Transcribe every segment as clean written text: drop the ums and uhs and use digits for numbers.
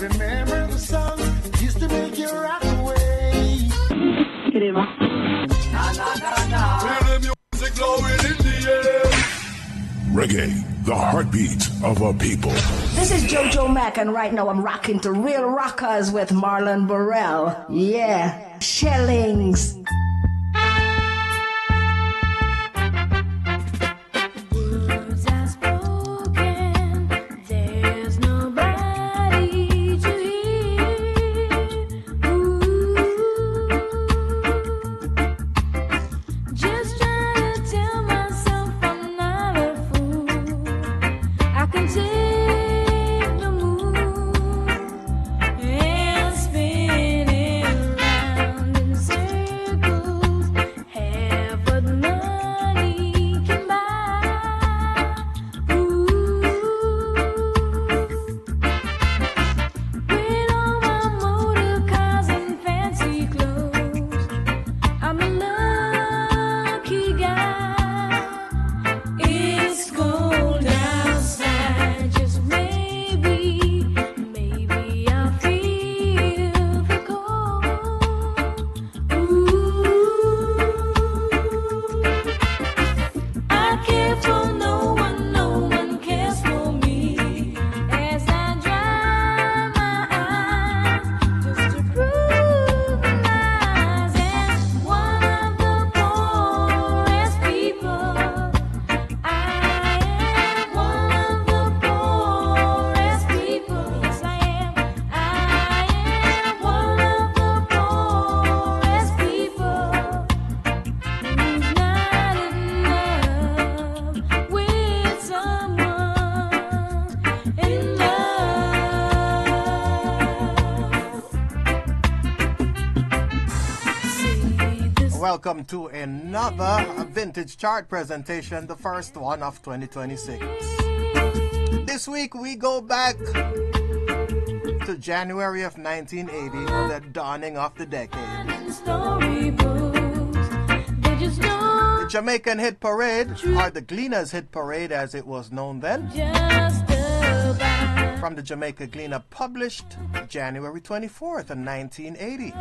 remember the song that used to make you rock away. Na na na na. Feel the music blowing in the air. Reggae, the heartbeat of a people. This is JoJo Mack, and right now I'm rocking to Real Rockers with Marlon Burrell. Yeah, Shellings. Welcome to another vintage chart presentation, the first one of 2026. This week we go back to January of 1980, the dawning of the decade. The Jamaican Hit Parade, or the Gleaners Hit Parade as it was known then, from the Jamaica Gleaner, published January 24th of 1980.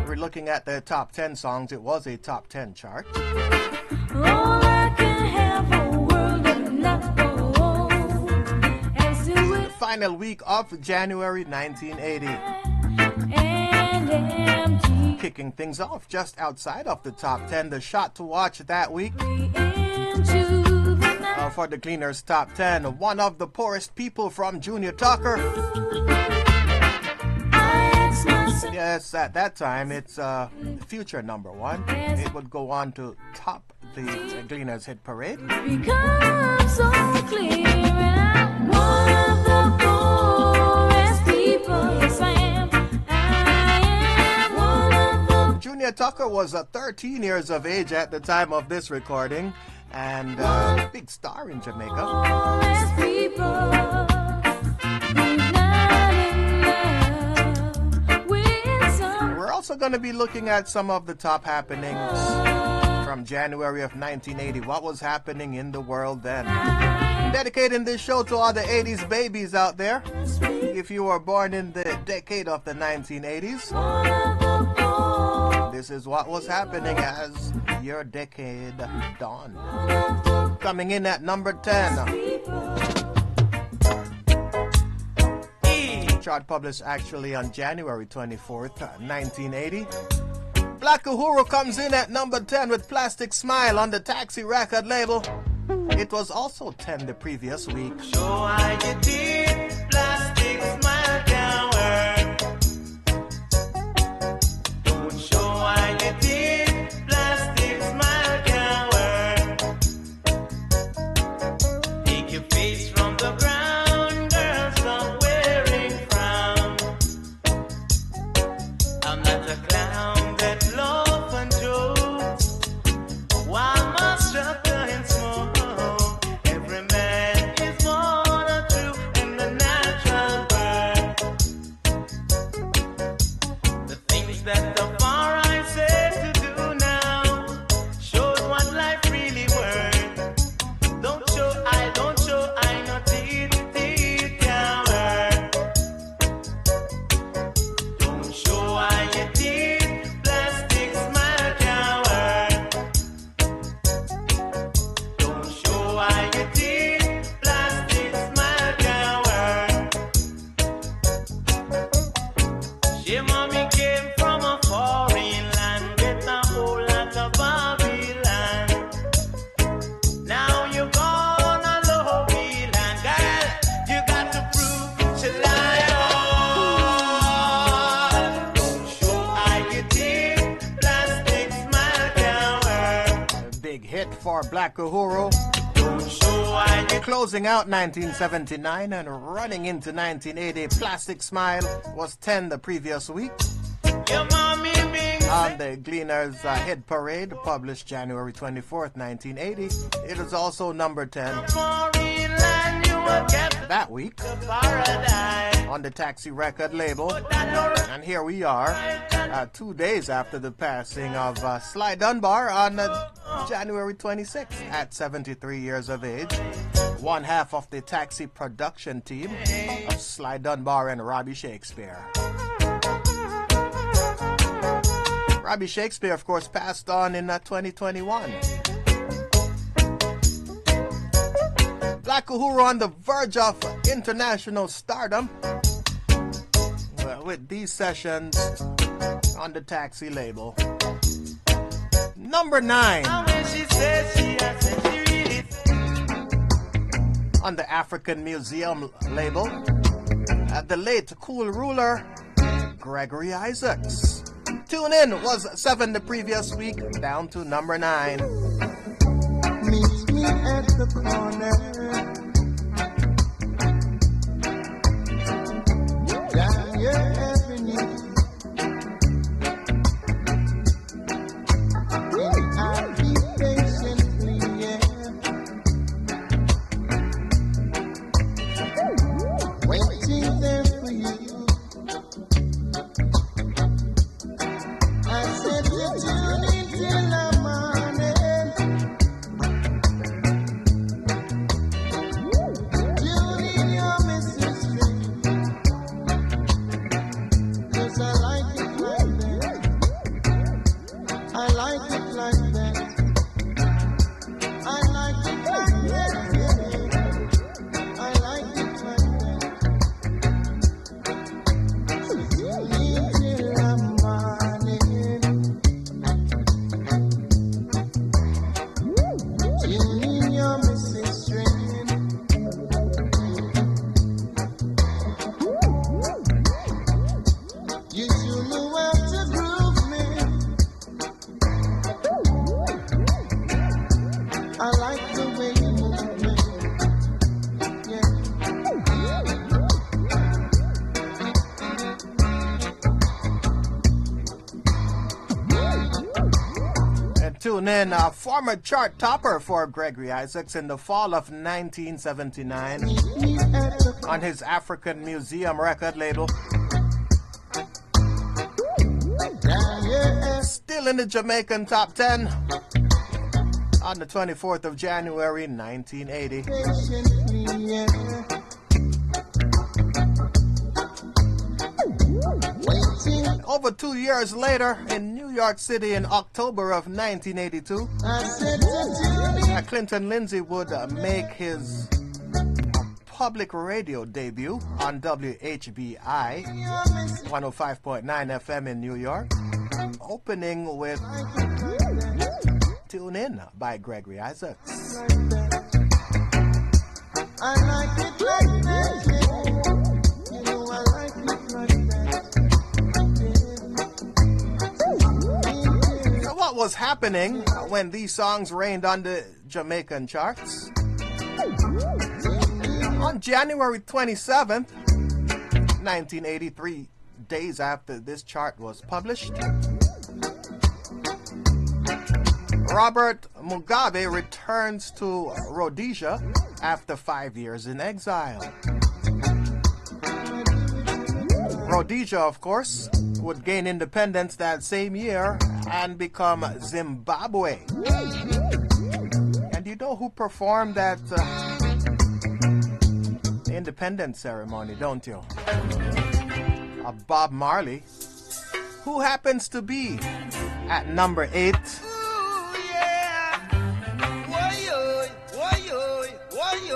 We're looking at their top 10 songs. It was a top 10 chart. The final week of January 1980. Kicking things off just outside of the top 10. The shot to watch that week for the Gleaners top 10. One of the Poorest People from Junior Tucker. Yes, at that time, it's future number one. It would go on to top the Gleaners Hit Parade. Become so clear, and I'm one of the poorest people. Yes, I am. I am one of the... Junior Tucker was 13 years of age at the time of this recording, and a big star in Jamaica. Poorest people. We're also going to be looking at some of the top happenings from January of 1980. What was happening in the world then? Dedicating this show to all the 80s babies out there. If you were born in the decade of the 1980s, this is what was happening as your decade dawned. Coming in at number 10. Chart published actually on January 24th, 1980. Black Uhuru comes in at number 10 with Plastic Smile on the Taxi record label. It was also 10 the previous week. So I did Plastic Smile can't work. Don't show I did Plastic Smile can't work. Take your face from the ground, girl, stop wearing frown. I'm not a clown that laugh and jokes. Why must struggle and smoke? Every man is born a true, and the for Black Uhuru. So I Closing out 1979 and running into 1980, Plastic Smile was 10 the previous week. your mommy being On the Gleaner's Hit Parade, published January 24th, 1980, it is also number 10 foreign land, you will get that week paradise. on the Taxi record label. That don't And here we are, 2 days after the passing of Sly Dunbar on January 26th at 73 years of age. One half of the Taxi production team of Sly Dunbar and Robbie Shakespeare. Robbie Shakespeare, of course, passed on in 2021. Black Uhuru on the verge of international stardom with these sessions on the Taxi label. Number 9 when she says she has to read it. on the African Museum label. The late Cool Ruler, Gregory Isaacs. Tune In was 7 the previous week, down to number 9. Meet me at the corner. Down your avenue. And I'll be patiently, waiting there for you. I said to tune in till the morning. Tune in your message string. 'Cause I like it like that. I like it like that. I like it like that. Yeah. I like it like that. So tune in till the morning. Tune in your message string. You two know how to groove me. I like the way you move me. Yeah. And tune in, former chart topper for Gregory Isaacs in the fall of 1979 Meet me at the on his African Museum record label. down your ass. Still in the Jamaican top 10 on the 24th of January 1980. Patiently, yeah. Waiting, Over 2 years later, in New York City in October of 1982, I said to tune in. Clinton Lindsay would make his public radio debut on WHBI Your message 105.9 FM in New York, opening with Tune In by Gregory Isaacs. like that. I like it like that. Yeah. You know I like it like that. Yeah. So what was happening when these songs reigned on the Jamaican charts? On January 27th, 1983, days after this chart was published, Robert Mugabe returns to Rhodesia after 5 years in exile. Rhodesia, of course, would gain independence that same year and become Zimbabwe. And you know who performed that independence ceremony, don't you? Bob Marley, who happens to be at number 8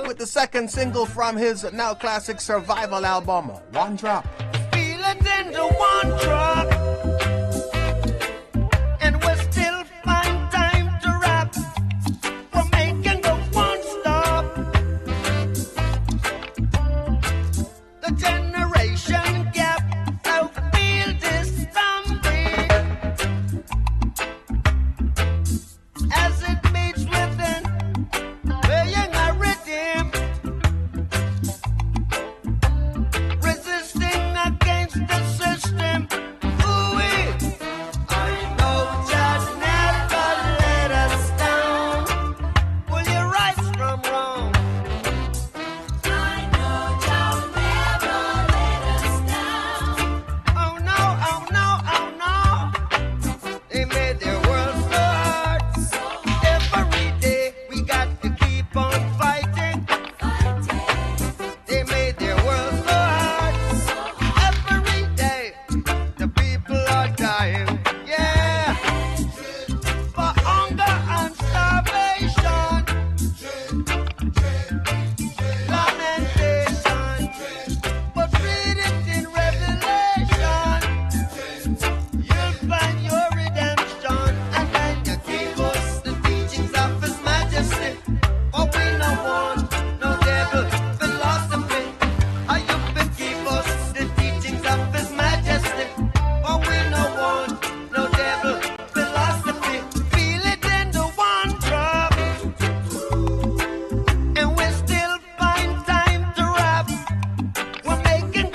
with the second single from his now classic survival album, One Drop. Feel it in the one drop, and we still find time to rap. We're making the one stop. The generation gap, I feel this thumping as it beats within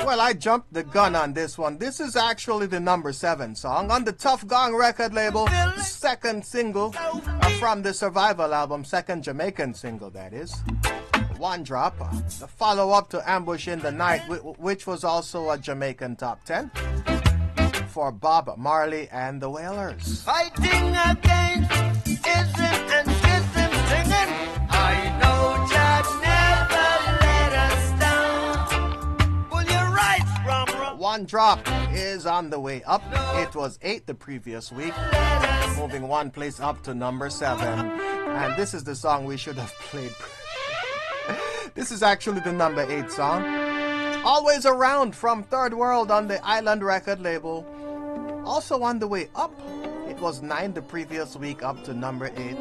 Well, I jumped the gun on this one. This is actually the number 7 song on the Tough Gong record label. Second single from the Survival album. Second Jamaican single, that is. One Drop. The follow-up to Ambush in the Night, which was also a Jamaican top 10 for Bob Marley and the Wailers. Fighting against ism and schism, singing. I know Jah never let us down. Pull your rights from wrong. One Drop is on the way up. It was 8 the previous week, moving one place up to number 7. And this is the song we should have played. This is actually the number 8 song. Always Around from Third World on the Island record label. Also on the way up. It was 9 the previous week, up to number 8.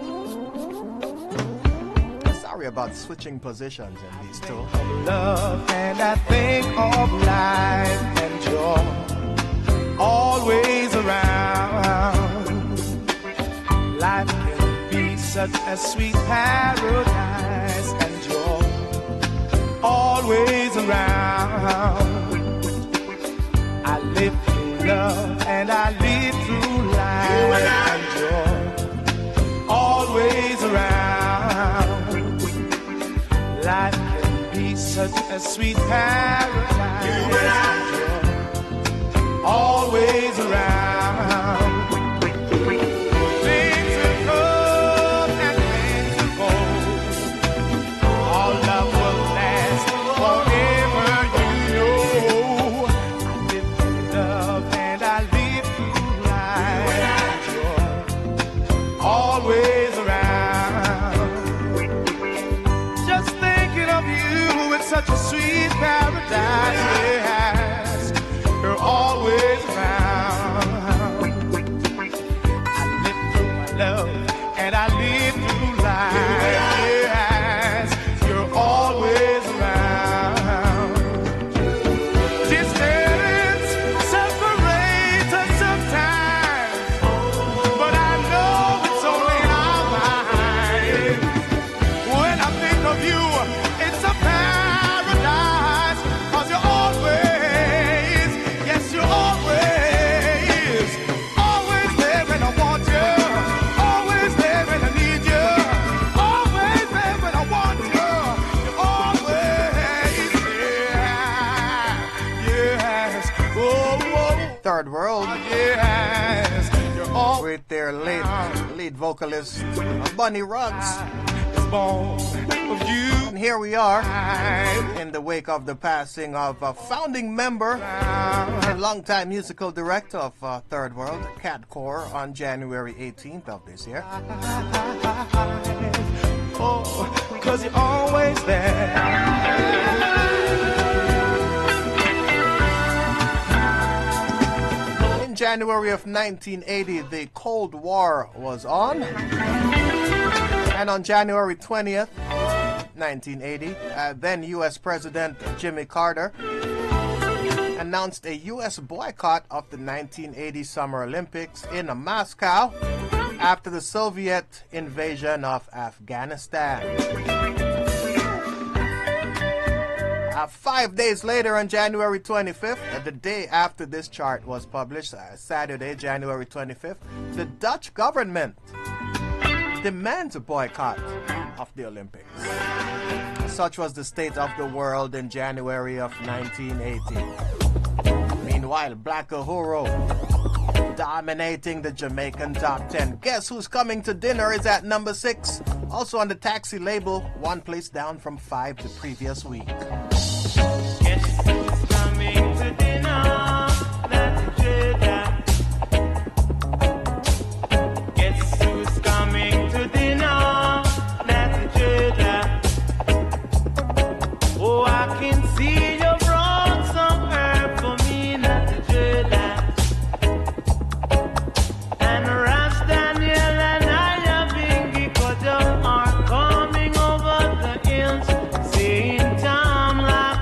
Sorry about switching positions in these two. Love and I think of life and joy, always around. Life can be such a sweet paradise and joy, always around. I live through love and I live through life and joy, always around. Life can be such a sweet paradise and joy, always around. Things will come and things will go. All love will last forever, you know. I live through love and I live through life and joy, always around. Just thinking of you, it's such a sweet paradise, yes. You're always around. I live through my love and I live through life, yes. You're always around. Distance separates us sometimes, but I know it's only our mind. When I think of you, it's a paradise, 'cause you're always, yes, you're always, always there when I want you, always there when I need you, always there when I want you, you're always there, yes, oh, oh, Third World yes, you're always with their lead vocalist Bunny Ruggs. born of you. And here we are in the wake of the passing of a founding member and longtime musical director of Third World, Cat Core, on January 18th of this year. Oh, 'cause you're always there. In January of 1980, the Cold War was on. And on January 20th, 1980, then U.S. President Jimmy Carter announced a U.S. boycott of the 1980 Summer Olympics in Moscow after the Soviet invasion of Afghanistan. 5 days later, on January 25th, the day after this chart was published, Saturday, January 25th, the Dutch government demands a boycott of the Olympics. Such was the state of the world in January of 1980. Meanwhile, Black Uhuru dominating the Jamaican top 10. Guess Who's Coming to Dinner is at number 6. Also on the Taxi label, one place down from 5 the previous week. Guess who's coming to dinner? That's Judah. Guess who's coming to dinner? That's Judah. Oh, I can see you brought some herb for me, that's Judah. And Ras Daniel and I have been because you are coming over the hills, saying time like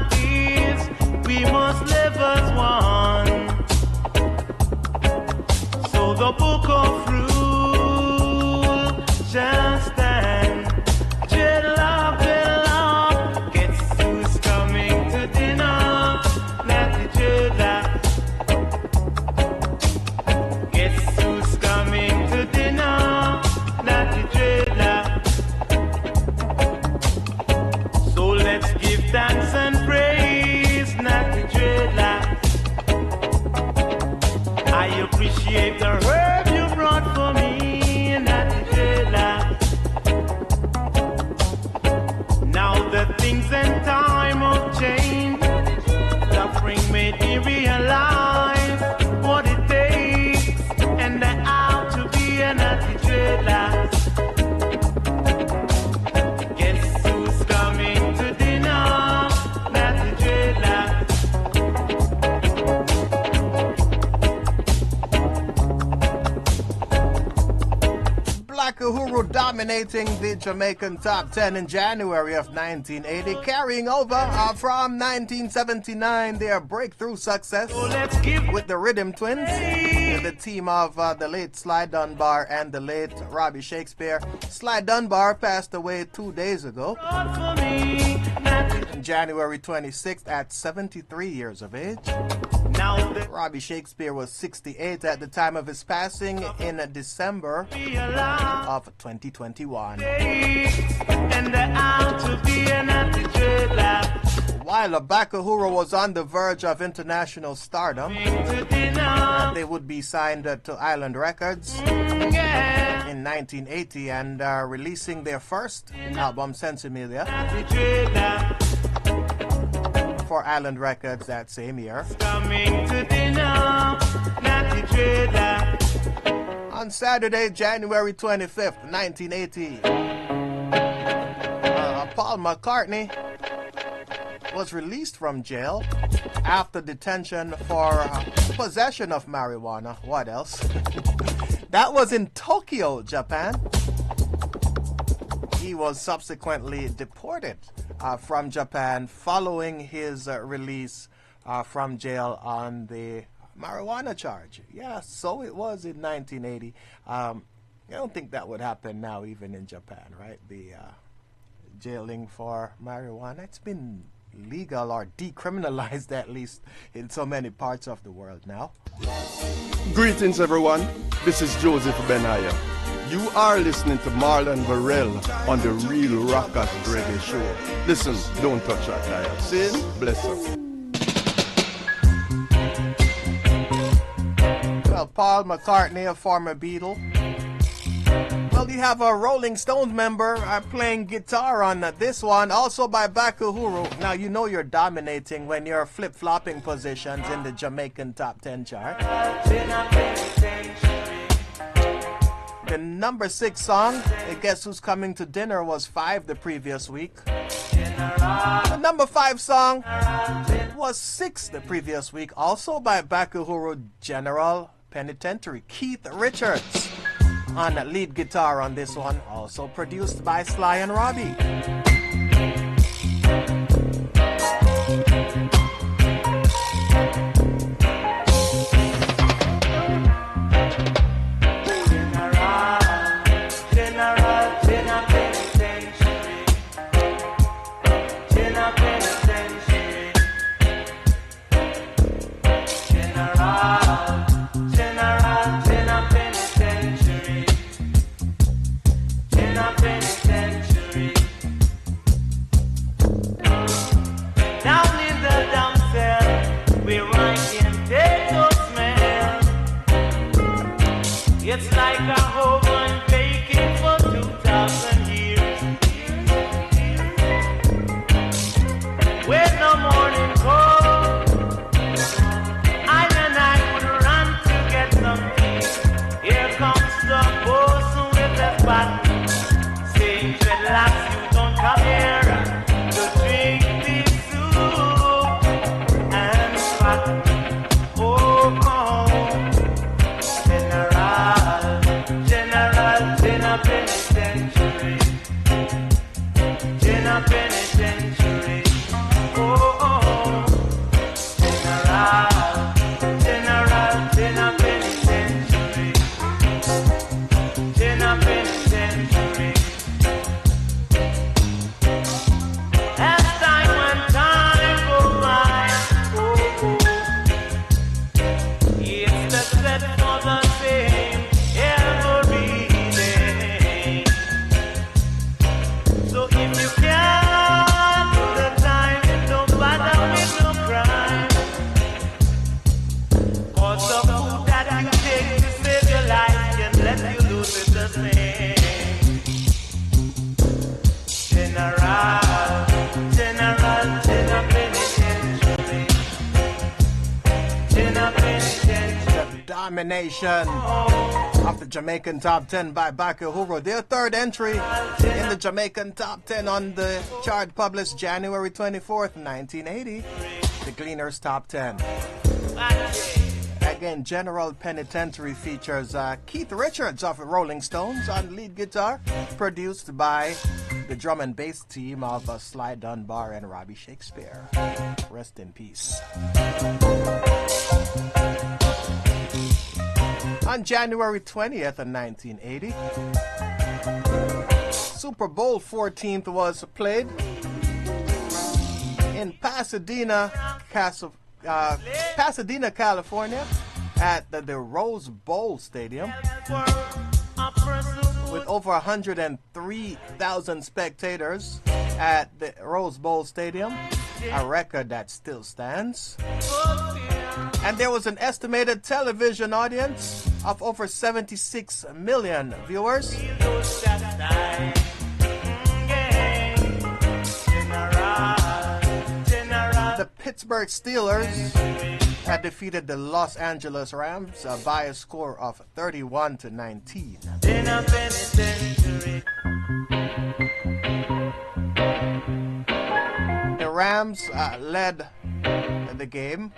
let's give thanks and praise, not the dreadlocks. I appreciate the herb you brought for me, not the dreadlocks. Now the things and time of change, suffering made me realize what it takes, and that how to be an anti-dreadlocks. Guess who's coming to dinner? Not the dreadlocks. Black Uhuru dominating the Jamaican top 10 in January of 1980, carrying over from 1979 their breakthrough success with the Rhythm Twins, with the team of the late Sly Dunbar and the late Robbie Shakespeare. Sly Dunbar passed away 2 days ago, on January 26th at 73 years of age. Robbie Shakespeare was 68 at the time of his passing in December of 2021. While Bakahura was on the verge of international stardom, they would be signed to Island Records in 1980 and releasing their first album, Sensimilia, for Island Records that same year. On Saturday, January 25th, 1980, Paul McCartney was released from jail after detention for possession of marijuana. What else? That was in Tokyo, Japan. He was subsequently deported from Japan following his release from jail on the marijuana charge. Yeah, so it was in 1980. I don't think that would happen now, even in Japan, right? The jailing for marijuana. It's been legal or decriminalized, at least, in so many parts of the world now. Greetings, everyone. This is Joseph Benaya. You are listening to Marlon Burrell on the Real Rockers Reggae Show. Listen, don't touch that dial. Sin, bless us. Well, Paul McCartney, a former Beatle. Well, you have a Rolling Stones member playing guitar on this one, also by Bakahuru. Now, you know you're dominating when you're flip-flopping positions in the Jamaican top 10 chart. The number 6 song, Guess Who's Coming to Dinner, was 5 the previous week. The number 5 song was 6 the previous week, also by Bakahuru General Penitentiary. Keith Richards on lead guitar on this one, also produced by Sly and Robbie. It's like a oven baking for 2,000 years. When the morning comes, I and I would run to get some tea. Here comes the bosun with the spot, saying, "Dreadlocks, you don't come here to drink this soup and fat." Oh, come. Penitentiary, oh, oh. elimination of the Jamaican Top 10 by Bakahuro. Their third entry in the Jamaican Top 10 on the chart published January 24th, 1980. The Gleaners Top 10. Again, General Penitentiary features Keith Richards of Rolling Stones on lead guitar, produced by the drum and bass team of Sly Dunbar and Robbie Shakespeare. Rest in peace. On January 20th of 1980, Super Bowl 14th was played in Pasadena, California, at the Rose Bowl Stadium, with over 103,000 spectators at the Rose Bowl Stadium, a record that still stands. And there was an estimated television audience of over 76 million viewers. The Pittsburgh Steelers had defeated the Los Angeles Rams by a score of 31-19. The Rams led the game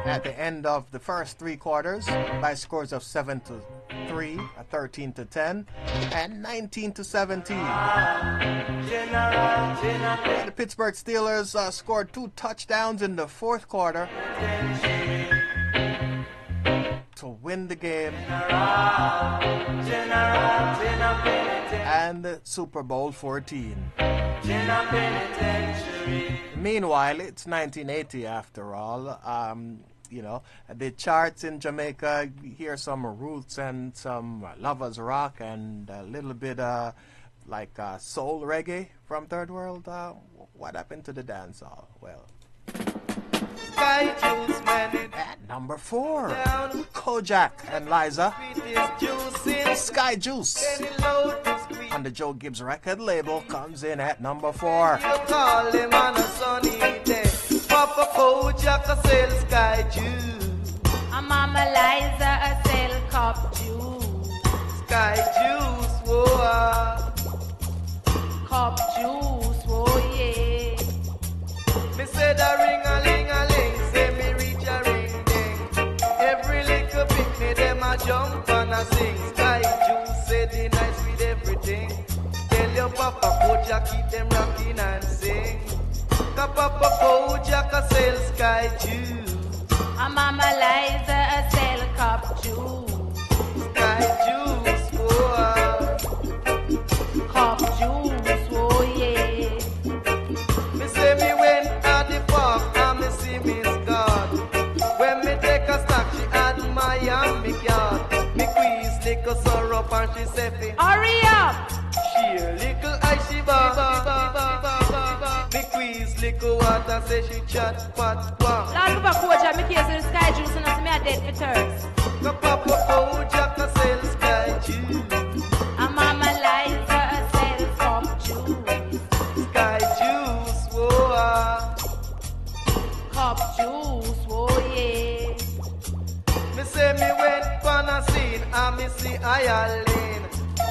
at the end of the first three quarters by scores of 7-3, 13-10, and 19-17. The Pittsburgh Steelers scored 2 touchdowns in the fourth quarter to win the game and the Super Bowl 14. Meanwhile, it's 1980 after all. You know, the charts in Jamaica, you hear some roots and some lovers rock and a little bit like soul reggae from Third World. What happened to the dancehall? Well, at number 4, Kojak and Liza, Sky Juice on the Joe Gibbs record label comes in at number 4. Papa Kojak a sell Sky Juice. A Mama Liza a sell cup juice. Sky Juice, whoa. Cup juice, oh yeah. Me said a ring-a-ling-a-ling, say me reach a ring-ding. Every little pick me, them a jump and a sing. Sky Juice said the nice with everything. Tell your Papa Kojak keep them rocking and sing. Papa Kojak a sell Sky Juice. A Mama Liza a sell cup juice. Sky Juice, whoa. Cup juice, oh yeah. Me say me went at the park and me see Miss God. When me take a stock, she admire me yard. Me quiz little syrup and she say fi Hurry up! she a little icy bar. Me quiz little water say she chat pat pat. Lord Papa Kojak, me case the Sky Juice and I see me a dead for thirst. Papa Kojak a sell Sky Juice. A Mama Liza a sell cup juice. Sky Juice, whoa. Cup juice, oh yeah. Me say me went on a scene and me see Eileen.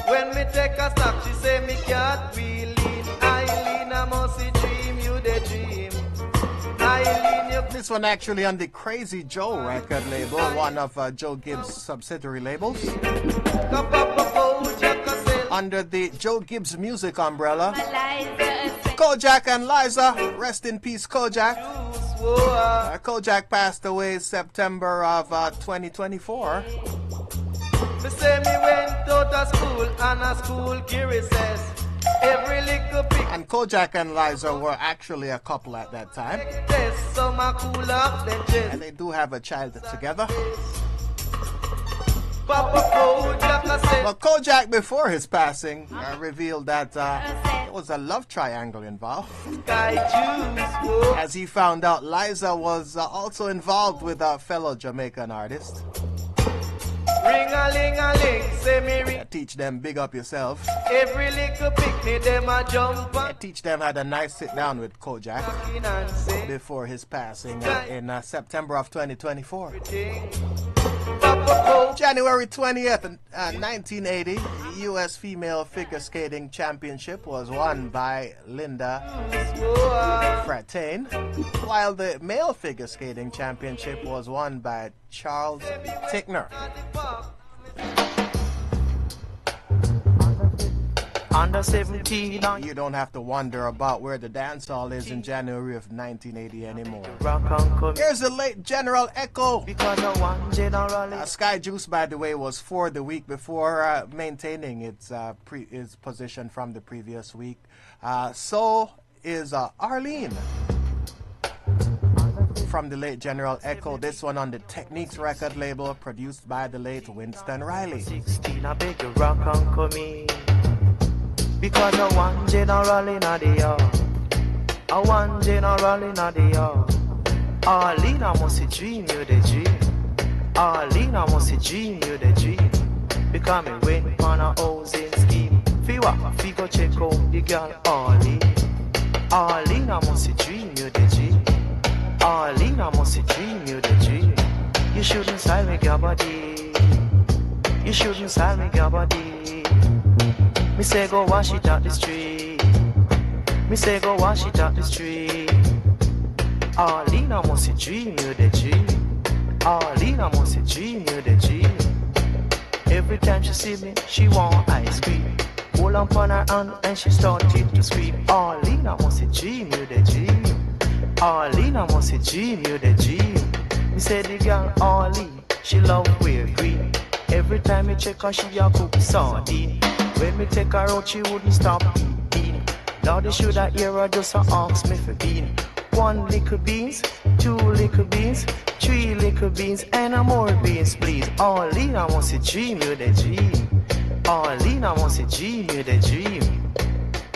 When me take a stop, she say me can't be lean. Eileen, I must dream you the dream. Eileen, you This one actually on the Crazy Joe record label, one of Joe Gibbs' subsidiary labels. Under the Joe Gibbs Music umbrella. Liza a sell Kojak and Liza, rest in peace Kojak. Kojak passed away September of 2024. Me say me went out of school and a school Kiri says every little pick And Kojak and Liza were actually a couple at that time. test some a cool up then And chest. they do have a child together. Papa Kojak a say But Kojak, before his passing, revealed that there was a love triangle involved. Sky Juice, whoa. As he found out, Liza was also involved with a fellow Jamaican artist. Ring-a-ling-a-ling, say me ring. Teach them big up yourself. Every little picnic, them a jump and Teach them had a nice sit down with Kojak fucking and sing. before his passing in September of 2024. Thing. January 20th, 1980, the U.S. Female Figure Skating Championship was won by Linda Frattain, while the Male Figure Skating Championship was won by Charles Tickner. Under 17, You don't have to wonder about where the dance hall is in January of 1980 anymore. rock and come Here's the late General Echo. because I want generally. Sky Juice, by the way, was 4 the week before, maintaining its position from the previous week. So is Arlene from the late General Echo. This one on the Techniques record label, produced by the late Winston Riley. 16, I beg you rock and come in. Because I want generally not the yard. I want generally not the yard. Arlene, I must dream you the dream. Arlene, I must dream you the dream. Because me went on a housing scheme. Fiwa, fi go check out the girl Arlene. Arlene, I must dream you the dream. Arlene, I must dream you the dream. You shouldn't sell me your body. You shouldn't sell me your body. Me say go wash it out the street. Me say go wash it out the street. Arlene, I must dream you the dream. Arlene, I must dream you the dream. Every time she see me, she want ice cream. Hold on her hand and she started to scream. Arlene, I must dream you the dream. Arlene, I must dream you the dream. Me say the girl Arlene, she love wear green. Every time me check her, she a cook sardine. When me take her out, she wouldn't stop eating. Now they should have hear her just ask me for bean. 1 little beans, 2 little beans, 3 little beans, and a more beans, please. Arlene, I want to dream you the dream. Arlene, I want to dream you the dream.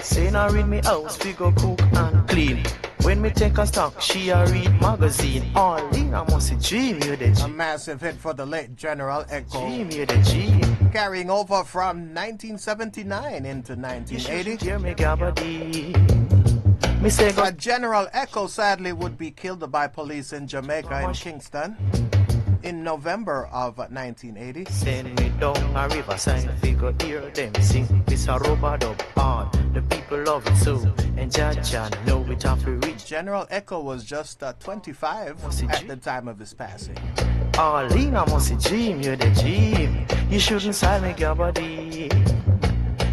Say now read me house, we go cook and clean. When me take a stock, she a read magazine. Arlene, I must dream you the A dream. massive hit for the late General Echo, Dream you the dream. carrying over from 1979 into You should 1980. hear me gabby. Me say go General Echo sadly would be killed by police in Jamaica in Kingston in November of 1980. send me down a riverside, figure hear them sing. This a rubber dub hard, the people love it so. And Jaja know it have to reach. General Echo was just 25 at the time of his passing. Arlene, I must dream you the dream. You shouldn't sell me your body.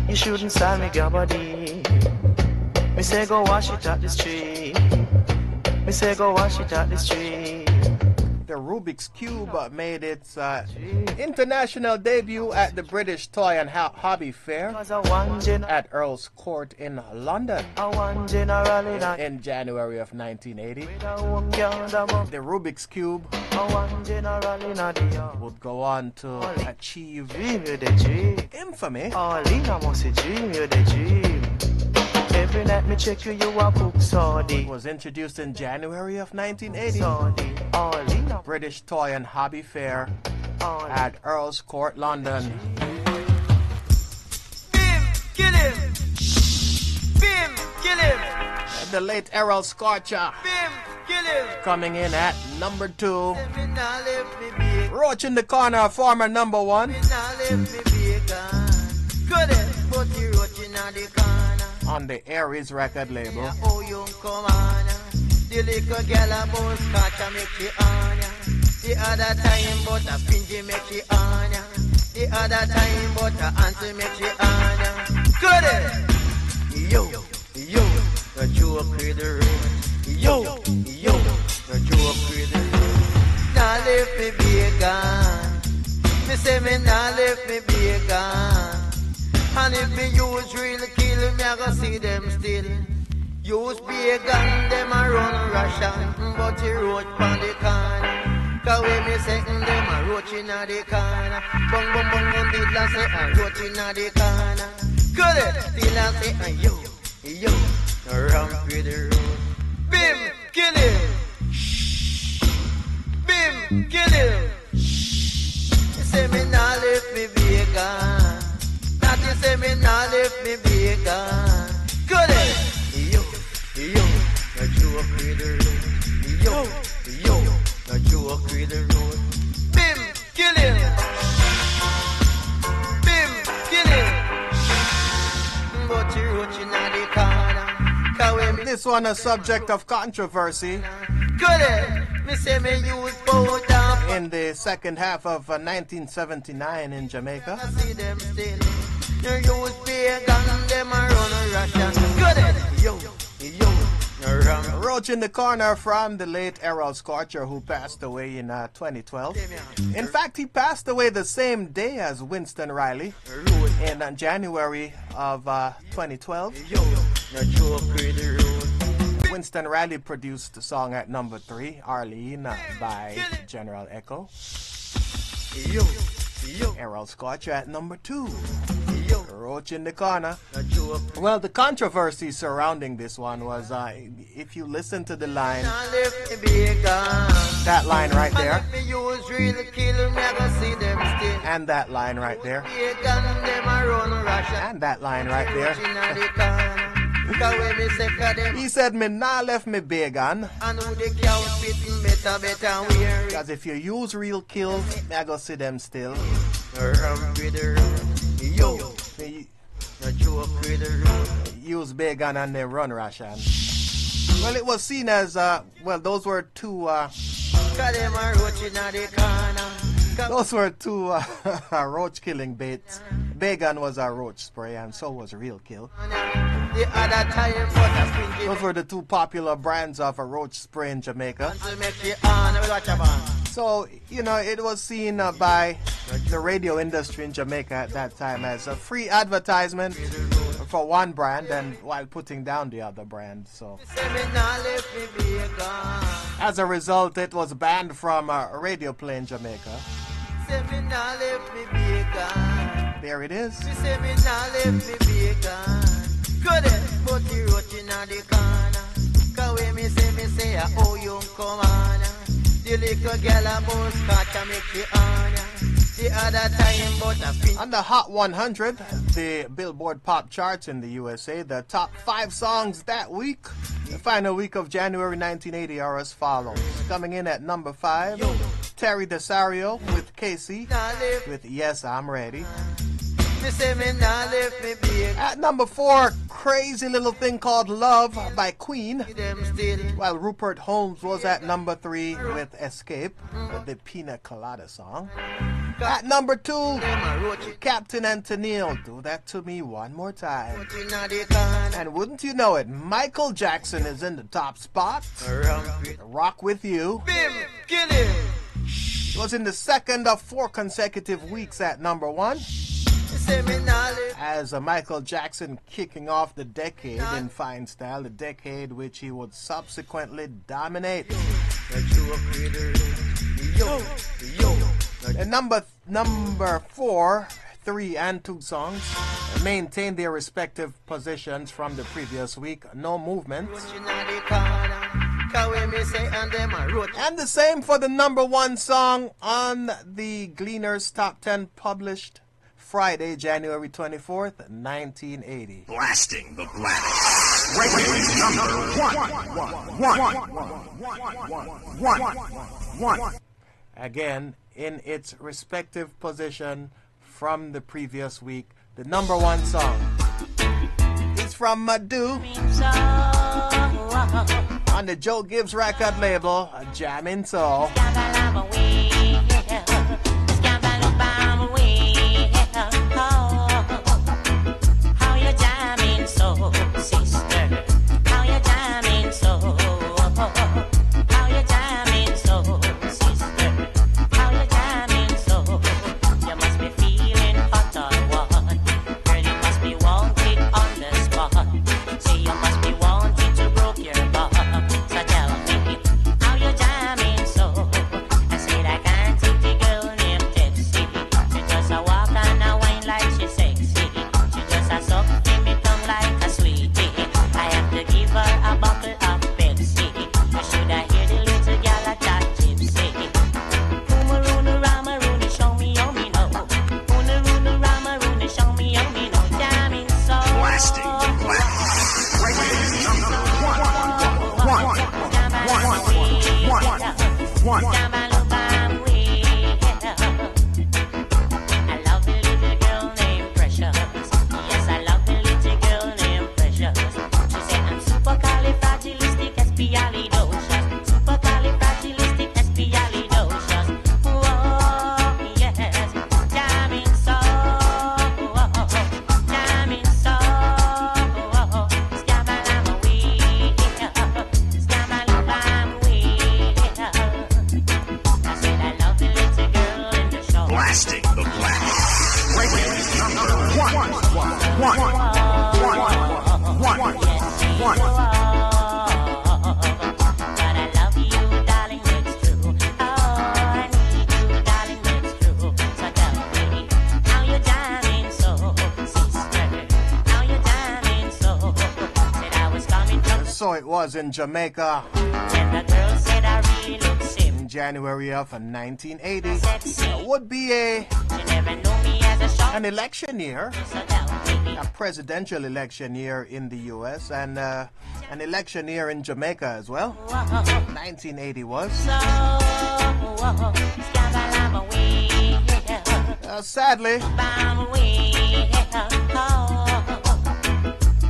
You shouldn't sell me your body. Me say go wash it at the street. Me say go wash it at the street. The Rubik's Cube made its international debut at the British Toy and Hobby Fair Cause I want at Earl's Court in London generally not. in January of 1980. The Rubik's Cube I want generally not the yard. would go on to achieve Dream you the dream. infamy. Arlene, I must dream you the dream. Every night me check you, you a cook sardine. Was introduced in January of 1980. Sardine. Arlene, British Toy and Hobby Fair Arlene. at Earl's Court, London. Bim, kill him. Bim, kill him. The late Errol Scorcher Bim, kill him. coming in at number 2. Me nah let me be. Roach in the corner, former number 1. Me nah let me be gone. Good it, but you roach inna the corner. On the Aries record label. Yeah, oh you come on. The little girl a bounce catch and make she on ya. The other time but a pingy make she on ya. The other time but a auntie make she on ya. Good it. Yo, the joke with the road. Yo, the joke with the road. Nah let me be gone. Me say me nah let me be gone. And if me use real kill me I go see them still. Use be a gun, them a run Russian, but he roach pon the corner. Cause when me say them a roach inna the corner. Bung bung bung bung, the last say a roach inna the corner. Good it, the last say yo, run with the road. Bim, kill him. Bim, kill him. You say me nah let me be a gun. Not you say me nah let me be a gun. Good it. The joke with the road. The joke with the road. Bim, kill him. Bim, kill him. But you roach in the corner. Cause when This one a subject of controversy good, me say me use powder. in the second half of 1979 in Jamaica. I see them still. You use big gun, them a run a Russian. Good, yo, rum. Roach in the Corner from the late Errol Scorcher, who passed away in 2012. In fact, he passed away the same day as Winston Riley in January of 2012. Yo, no joke with the road. Winston Riley produced the song at number 3, Arlene, by General Echo. Yo, Errol Scorcher at number 2, yo, Roach in the Corner. no joke. Well, the controversy surrounding this one was if you listen to the line, Now left me big gun. that line right there, And if me use real kill, never see them still. and that line right there, Big gun, them a run Russian. and that line right there. Inna the corner. Cause when me say 'cause them He said, me nah left me big on, and who they count fitting better wear it. because if you use real kills, I go see them still. Rum with the road. Yo, You no joke with the road. use big on and they run Russian. Well, it was seen as, those were two, Cause them a roach inna the corner. those were two roach killing baits. Bacon was a roach spray and so was real kill. The other time, but I spring Those were the two popular brands of a roach spray in Jamaica. to make you on. Watch a man. So, it was seen by the radio industry in Jamaica at that time as a free advertisement for one brand and while putting down the other brand. So, Say me nah left me be gone. as a result, it was banned from a radio play in Jamaica. Say me nah left me be gone. There it is. Me say me nah left me be gone. Good, but you roach inna the corner. Cause when me say, oh, you come on. The little girl a boss catch and make you on. The other time, but I spring On the Hot 100, the Billboard Pop charts in the USA, the top 5 songs that week, the final week of January 1980, are as follows. Coming in at number 5, Terry Desario with Casey nah left. with Yes, I'm Ready. Me say me nah left me be At number 4, Crazy Little Thing Called Love by Queen, them still. while Rupert Holmes was at number 3 with Escape, the Pina Colada song. At number 2, Them a roach Captain and Tennille, Do That To Me One More Time. inna the corner. And wouldn't you know it, Michael Jackson is in the top spot. Rum with Rock With You Bim, kill him. was in the second of 4 consecutive weeks at number 1, Me say me nah left. as Michael Jackson kicking off the decade in fine style, the decade which he would subsequently dominate. No joke with the road. Yo. And number 4, 3 and 2 songs maintained their respective positions from the previous week, no movement. Inna the corner. Cause when me say and them a roach. And the same for the number 1 song on the Gleaner's Top 10 published Friday, January 24th, 1980. Blasting the planet. Reggae number one. Again, in its respective position from the previous week, the number 1 song is from Madhu on the Joe Gibbs record label, Jammin' Soul. How you jamming so, sister? How you jamming so? How you jamming so, sister? How you jamming so? You must be feeling hot or what? Girl, you must be wanted on the spot. Say you must be wanted to broke your butt. So tell me, how you jamming so? I said I can't take the girl named Tipsy. She just a walk and a wine like she sexy. She just a suck in me tongue like a sweetie. I have to give her a bottle of Pepsi. I should have hear the little girl a chat gypsy. Poomaroona, Ramaroona, show me how me know. Poomaroona, Ramaroona, show me how me know. Jamming so. Blasting the planet. Reggae number one. Jamalubam, we. was in Jamaica When the girl said I really look simple. in January of 1980. Would be She never knew me as a short an election year, so down, baby. a presidential election year in the U.S. and an election year in Jamaica as well. 1980 was. Sadly,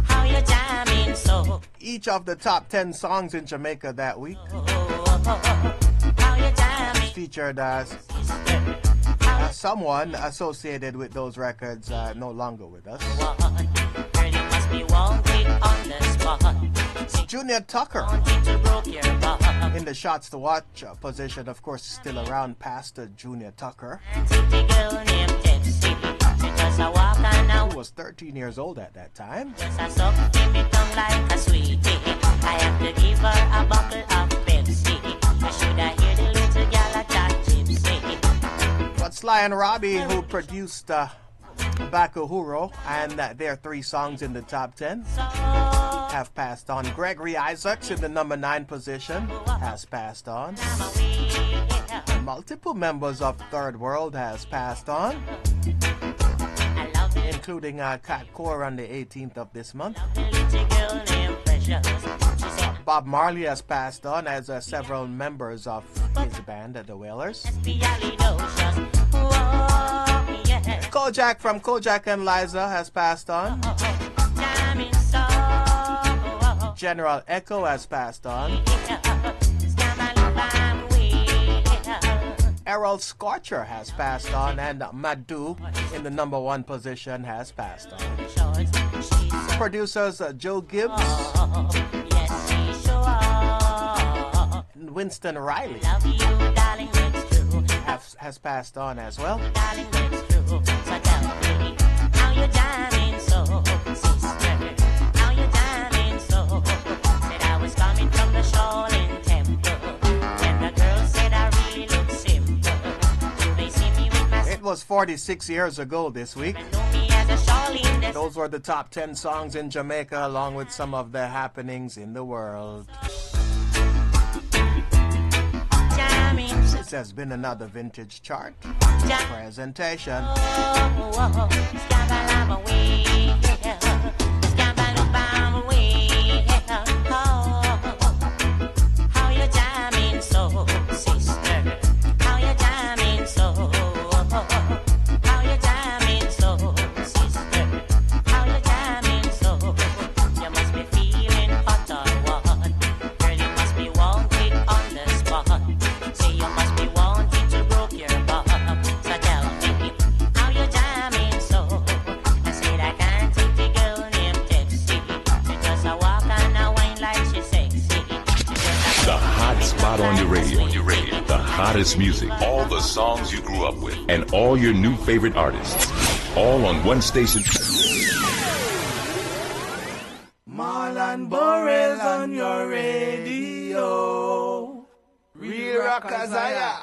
How you jamming so? each of the top 10 songs in Jamaica that week How you jamming? featured someone associated with those records no longer with us. Girl, you must be wanted on the spot. Junior Tucker Wanted to broke your back. in the shots to watch position, of course, still around Pastor Junior Tucker, City girl named Pepsi. She just a walk and a who was 13 years old at that time. just a suck in me tongue like a sweetie. I have to give her a bottle of Pepsi. I should have heard the little gal a chat gypsy. But Sly and Robbie, who produced Bakuhuro and their 3 songs in the top 10, have passed on. Gregory Isaacs in the number 9 position has passed on. Multiple members of Third World has passed on, I love it. including Cat Core on the 18th of this month. The little girl named Precious. She said, Bob Marley has passed on, as several members of his band, the Wailers. be alidocious. Whoa, yeah. Kojak from Kojak and Liza has passed on. Jamming so. General Echo has passed on. Errol Scorcher has passed on, and Madhu in the number 1 position has passed on. Producers Joe Gibbs and Winston Riley has passed on as well. It was 46 years ago this week. Those were the top 10 songs in Jamaica, along with some of the happenings in the world. This has been another Vintage Chart presentation. How you jamming so, sister? How you jamming so? How you jamming so, sister? How you jamming so? You must be feeling hot or what? Girl, you must be wanted on the spot. Say you must be wanted to broke your back. So tell me, how you jamming so? I said I can't take the girl named Pepsi. She just a walk and a wine like she sexy. The hot spot on your radio. The hottest music. All the songs you grew up with. And all your new favorite artists. All on one station. Marlon Burrell's on your radio. Real Rockazaya.